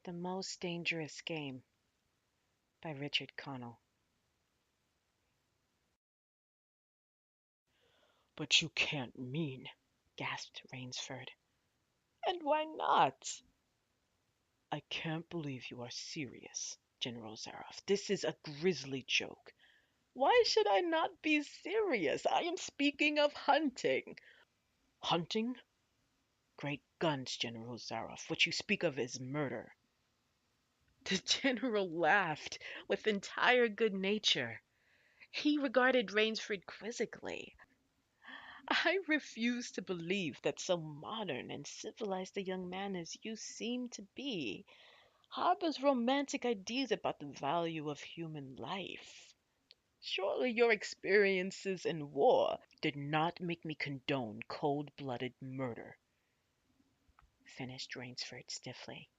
The Most Dangerous Game by Richard Connell. But you can't mean. Gasped Rainsford. And why not? I can't believe you are serious, General Zaroff. This is a grisly joke. Why should I not be serious? I am speaking of hunting. Hunting? Great guns, General Zaroff. What you speak of is murder. The general laughed with entire good nature. He regarded Rainsford quizzically. I refuse to believe that so modern and civilized a young man as you seem to be harbors romantic ideas about the value of human life. Surely your experiences in war did not make me condone cold-blooded murder, Finished Rainsford stiffly.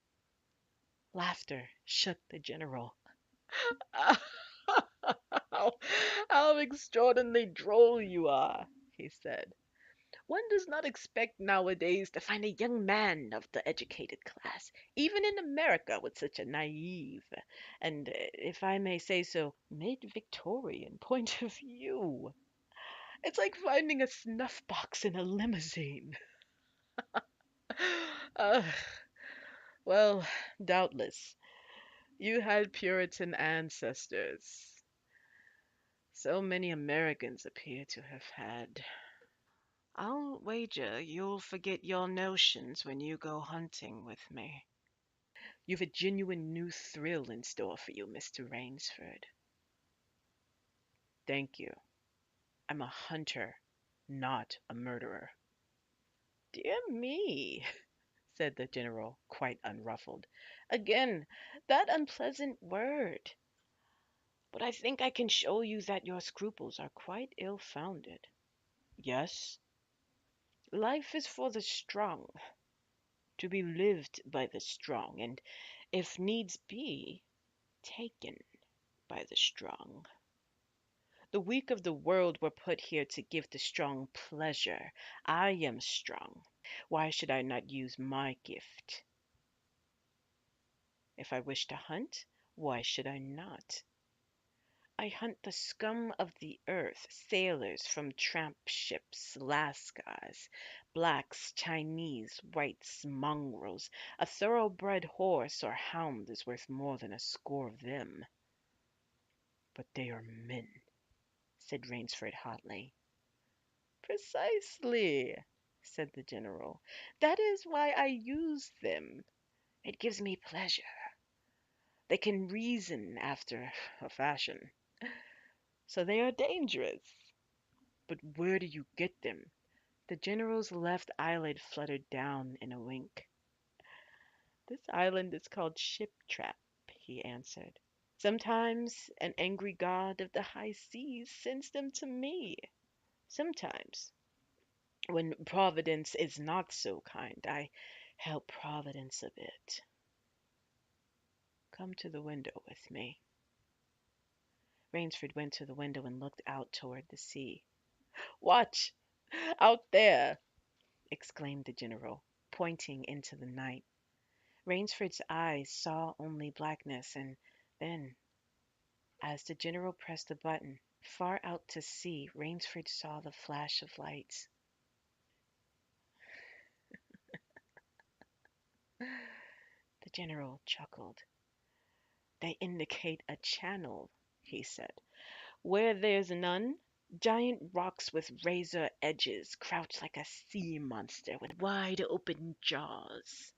Laughter shook the general. how, how extraordinarily droll you are, he said. One does not expect nowadays to find a young man of the educated class, even in America, with such a naive and, if I may say so, mid-Victorian point of view. It's like finding a snuff box in a limousine. uh, well, doubtless, you had Puritan ancestors. So many Americans appear to have had. I'll wager you'll forget your notions when you go hunting with me. You've a genuine new thrill in store for you, Mr. Rainsford. Thank you. I'm a hunter, not a murderer. Dear me, said the general, quite unruffled. Again, that unpleasant word. But I think I can show you that your scruples are quite ill-founded. Yes, life is for the strong, to be lived by the strong, and, if needs be, taken by the strong. The weak of the world were put here to give the strong pleasure. I am strong. Why should I not use my gift? If I wish to hunt, why should I not? I hunt the scum of the earth, sailors from tramp ships, lascars, blacks, Chinese, whites, mongrels. A thoroughbred horse or hound is worth more than a score of them. But they are men, said Rainsford hotly. Precisely, said the general. That is why I use them. It gives me pleasure. They can reason after a fashion. So they are dangerous. But where do you get them? The general's left eyelid fluttered down in a wink. This island is called Ship Trap, he answered. Sometimes an angry god of the high seas sends them to me. Sometimes, when Providence is not so kind, I help Providence a bit. Come to the window with me. Rainsford went to the window and looked out toward the sea. Watch! Out there! exclaimed the general, pointing into the night. Rainsford's eyes saw only blackness, and then, as the general pressed a button, far out to sea, Rainsford saw the flash of lights. The general chuckled. They indicate a channel, he said. Where there's none, giant rocks with razor edges crouch like a sea monster with wide open jaws.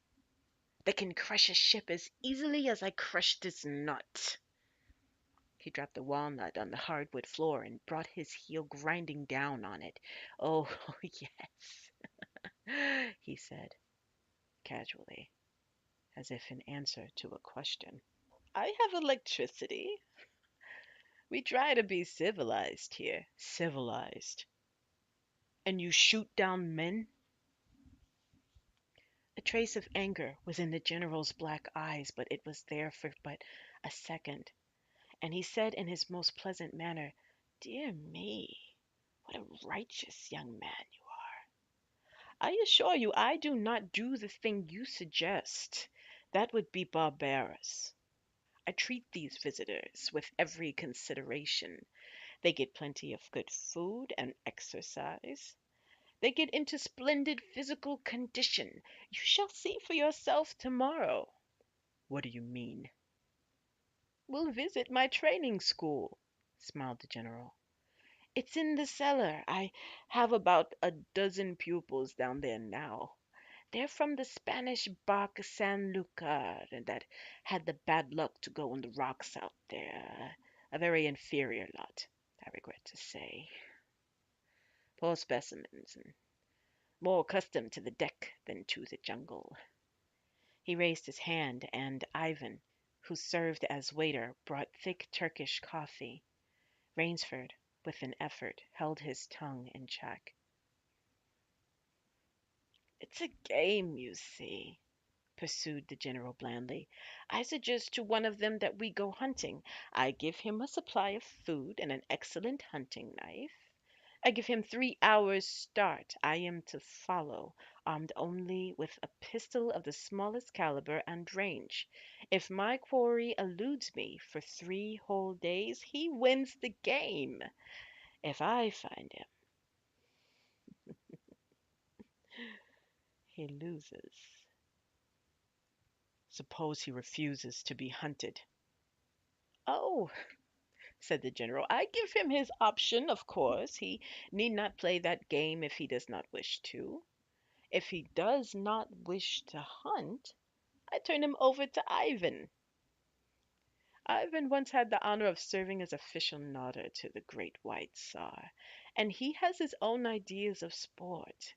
They can crush a ship as easily as I crushed this nut. He dropped the walnut on the hardwood floor and brought his heel grinding down on it. Oh, yes, he said, casually, as if in answer to a question. I have electricity. We try to be civilized here. Civilized. And you shoot down men? A trace of anger was in the general's black eyes, but it was there for but a second, and he said in his most pleasant manner, Dear me, what a righteous young man you are. I assure you I do not do the thing you suggest. That would be barbarous. I treat these visitors with every consideration. They get plenty of good food and exercise. They get into splendid physical condition. You shall see for yourself tomorrow. What do you mean? We'll visit my training school, smiled the general. It's in the cellar. I have about a dozen pupils down there now. They're from the Spanish bark San Lucar that had the bad luck to go on the rocks out there. A very inferior lot, I regret to say. Poor specimens, and more accustomed to the deck than to the jungle. He raised his hand, and Ivan, who served as waiter, brought thick Turkish coffee. Rainsford, with an effort, held his tongue in check. It's a game, you see, pursued the general blandly. I suggest to one of them that we go hunting. I give him a supply of food and an excellent hunting knife. I give him 3 hours' start. I am to follow, armed only with a pistol of the smallest caliber and range. If my quarry eludes me for 3 whole days, he wins the game. If I find him, he loses. Suppose he refuses to be hunted. Oh, said the general, I give him his option, of course. He need not play that game if he does not wish to. If he does not wish to hunt, I turn him over to Ivan. Ivan once had the honor of serving as official nodder to the great white Tsar, and he has his own ideas of sport.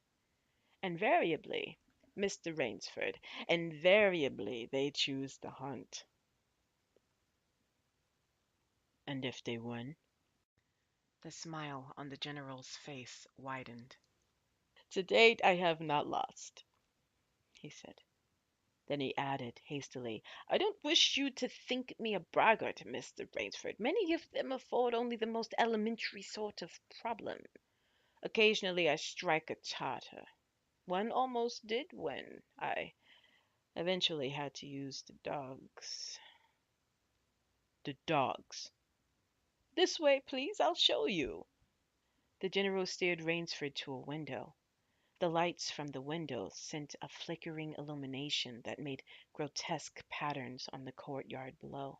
Invariably, Mr. Rainsford, invariably they choose to hunt. And if they win? The smile on the general's face widened. To date, I have not lost, he said. Then he added hastily, I don't wish you to think me a braggart, Mr. Rainsford. Many of them afford only the most elementary sort of problem. Occasionally I strike a Tartar. One almost did win. I eventually had to use the dogs. The dogs. This way, please, I'll show you. The general steered Rainsford to a window. The lights from the window sent a flickering illumination that made grotesque patterns on the courtyard below.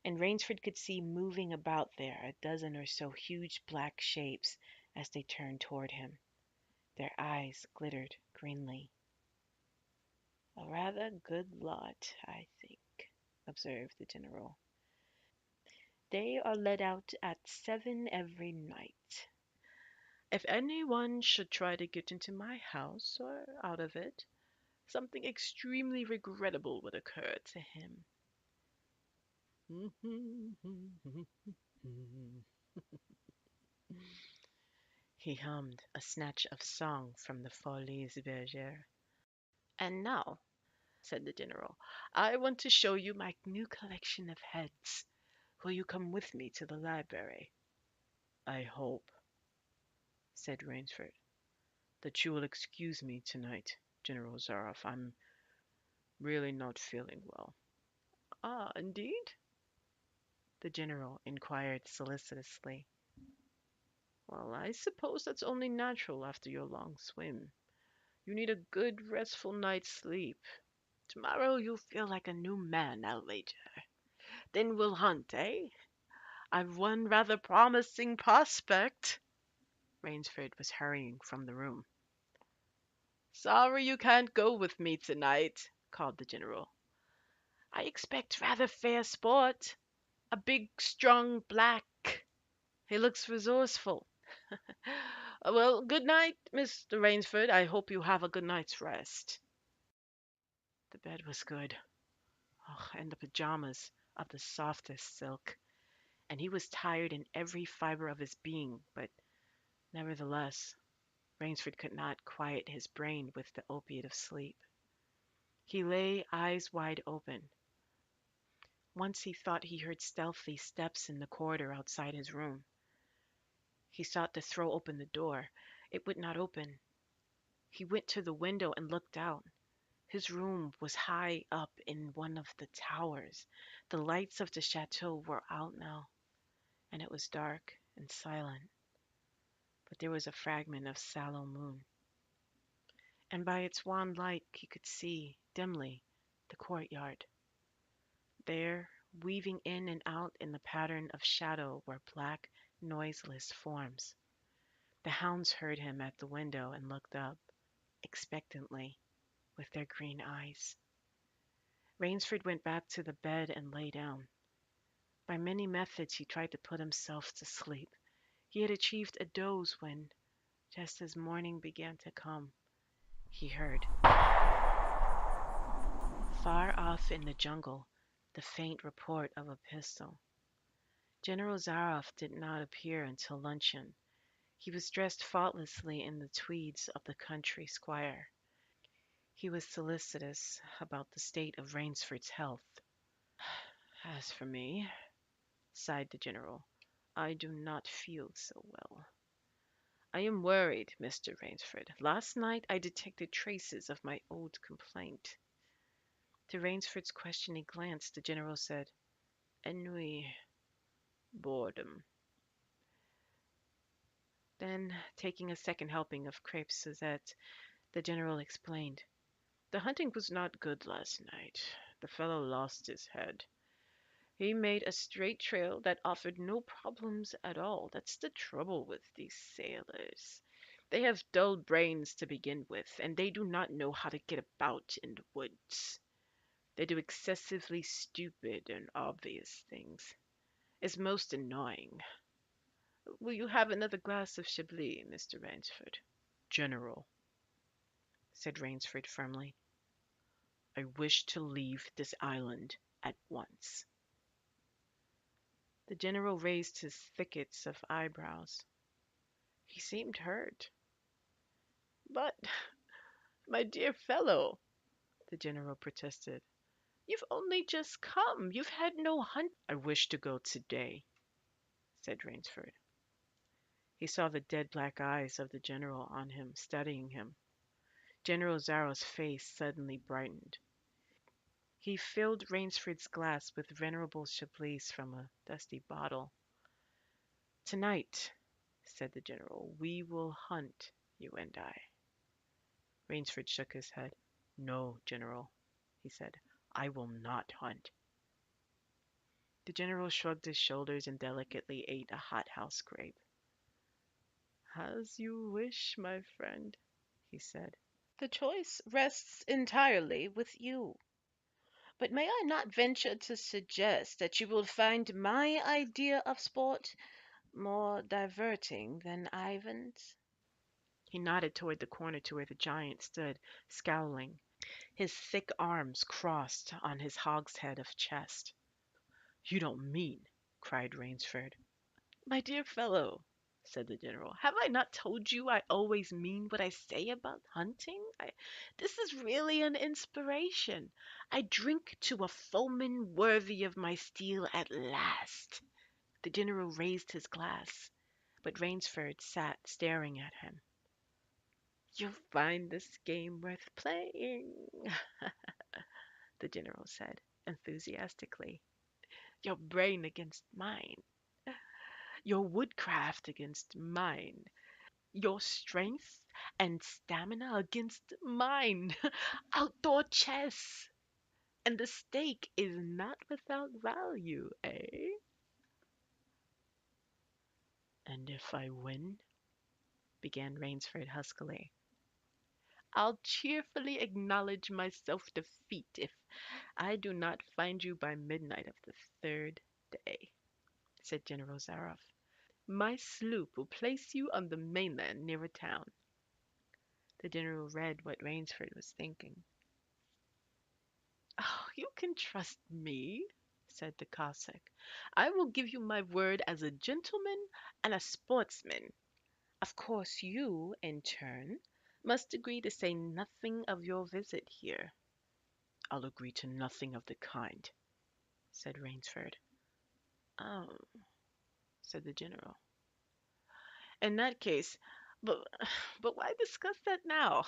And Rainsford could see moving about there a dozen or so huge black shapes as they turned toward him. Their eyes glittered greenly. A rather good lot, I think, observed the general. They are let out at 7 every night. If anyone should try to get into my house or out of it, something extremely regrettable would occur to him. He hummed a snatch of song from the Folies Bergère. And now, said the general, I want to show you my new collection of heads. Will you come with me to the library? I hope, said Rainsford, that you will excuse me tonight, General Zaroff. I'm really not feeling well. Ah, indeed? The general inquired solicitously. Well, I suppose that's only natural after your long swim. You need a good, restful night's sleep. Tomorrow you'll feel like a new man, I'll wager. Then we'll hunt, eh? I've one rather promising prospect. Rainsford was hurrying from the room. Sorry you can't go with me tonight, called the general. I expect rather fair sport. A big, strong black. He looks resourceful. Well, good night, Mr. Rainsford. I hope you have a good night's rest. The bed was good. Oh, and the pajamas of the softest silk. And he was tired in every fiber of his being, but nevertheless, Rainsford could not quiet his brain with the opiate of sleep. He lay, eyes wide open. Once he thought he heard stealthy steps in the corridor outside his room. He sought to throw open the door. It would not open. He went to the window and looked out. His room was high up in one of the towers. The lights of the chateau were out now, and it was dark and silent, but there was a fragment of sallow moon, and by its wan light he could see, dimly, the courtyard. There, weaving in and out in the pattern of shadow, were black, noiseless forms. The hounds heard him at the window and looked up, expectantly, with their green eyes. Rainsford went back to the bed and lay down. By many methods he tried to put himself to sleep. He had achieved a doze when, just as morning began to come, he heard, far off in the jungle, the faint report of a pistol. General Zaroff did not appear until luncheon. He was dressed faultlessly in the tweeds of the country squire. He was solicitous about the state of Rainsford's health. As for me, sighed the general, I do not feel so well. I am worried, Mr. Rainsford. Last night I detected traces of my old complaint. To Rainsford's questioning glance, the general said, Ennui, boredom. Then, taking a second helping of crepe Suzette, the general explained, the hunting was not good last night. The fellow lost his head. He made a straight trail that offered no problems at all. That's the trouble with these sailors. They have dull brains to begin with, and they do not know how to get about in the woods. They do excessively stupid and obvious things. It's most annoying. Will you have another glass of Chablis, Mr. Rainsford? General, said Rainsford firmly, I wish to leave this island at once. The general raised his thickets of eyebrows. He seemed hurt. But, my dear fellow, the general protested, you've only just come. You've had no hunt. I wish to go today, said Rainsford. He saw the dead black eyes of the general on him, studying him. General Zaro's face suddenly brightened. He filled Rainsford's glass with venerable Chablis from a dusty bottle. Tonight, said the general, we will hunt, you and I. Rainsford shook his head. No, General, he said, I will not hunt. The general shrugged his shoulders and delicately ate a hothouse grape. As you wish, my friend, he said. The choice rests entirely with you. But may I not venture to suggest that you will find my idea of sport more diverting than Ivan's? He nodded toward the corner to where the giant stood, scowling, his thick arms crossed on his hogshead of chest. You don't mean, cried Rainsford. My dear fellow, said the general, have I not told you I always mean what I say about hunting? This is really an inspiration. I drink to a foeman worthy of my steel at last. The general raised his glass, but Rainsford sat staring at him. You find this game worth playing, the general said enthusiastically. Your brain against mine, your woodcraft against mine, your strength and stamina against mine. Outdoor chess. And the stake is not without value, eh? And if I win, began Rainsford huskily, I'll cheerfully acknowledge my self-defeat if I do not find you by midnight of the third day, said General Zaroff. My sloop will place you on the mainland near a town. The general read what Rainsford was thinking. Oh, you can trust me, said the Cossack. I will give you my word as a gentleman and a sportsman. Of course, you, in turn, must agree to say nothing of your visit here. I'll agree to nothing of the kind, said Rainsford. Oh, said the general. In that case, But but why discuss that now?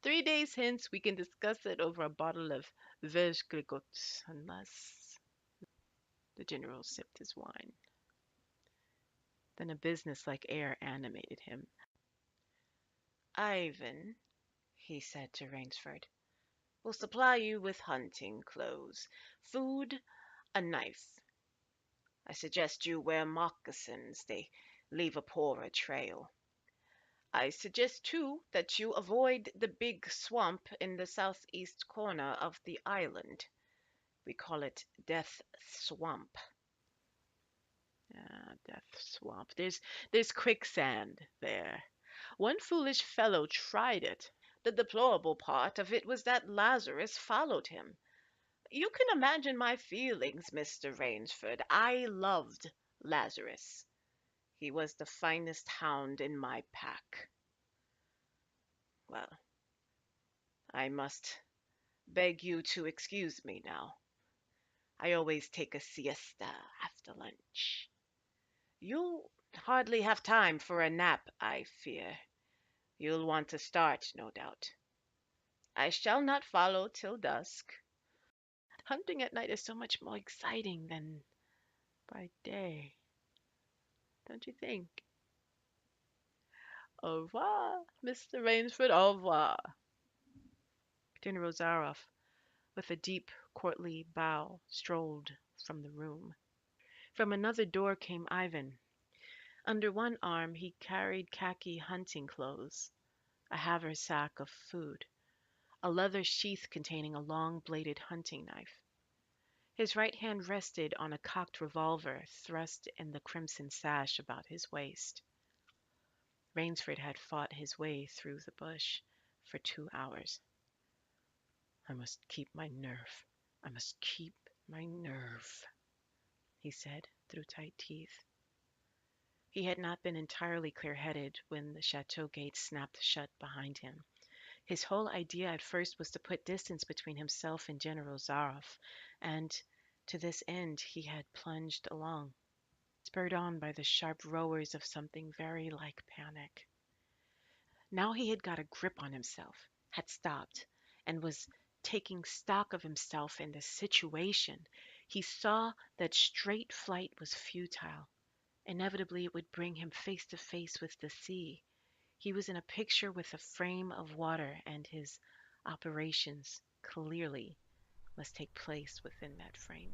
3 days hence we can discuss it over a bottle of Veuve unless the general sipped his wine. Then a businesslike air animated him. Ivan, he said to Rainsford, will supply you with hunting clothes, food, a knife. I suggest you wear moccasins. They leave a poorer trail. I suggest, too, that you avoid the big swamp in the southeast corner of the island. We call it Death Swamp. Death Swamp. There's quicksand there. One foolish fellow tried it. The deplorable part of it was that Lazarus followed him. You can imagine my feelings, Mr. Rainsford. I loved Lazarus. He was the finest hound in my pack. Well, I must beg you to excuse me now. I always take a siesta after lunch. You'll hardly have time for a nap, I fear. You'll want to start, no doubt. I shall not follow till dusk. Hunting at night is so much more exciting than by day, don't you think? Au revoir, Mr. Rainsford, au revoir. General Zaroff, with a deep, courtly bow, strolled from the room. From another door came Ivan. Under one arm he carried khaki hunting clothes, a haversack of food, a leather sheath containing a long-bladed hunting knife. His right hand rested on a cocked revolver thrust in the crimson sash about his waist. Rainsford had fought his way through the bush for 2 hours. I must keep my nerve. I must keep my nerve, he said through tight teeth. He had not been entirely clear-headed when the chateau gate snapped shut behind him. His whole idea at first was to put distance between himself and General Zaroff, and to this end he had plunged along, spurred on by the sharp roars of something very like panic. Now he had got a grip on himself, had stopped, and was taking stock of himself and the situation. He saw that straight flight was futile. Inevitably, it would bring him face to face with the sea. He was in a picture with a frame of water, and his operations clearly must take place within that frame.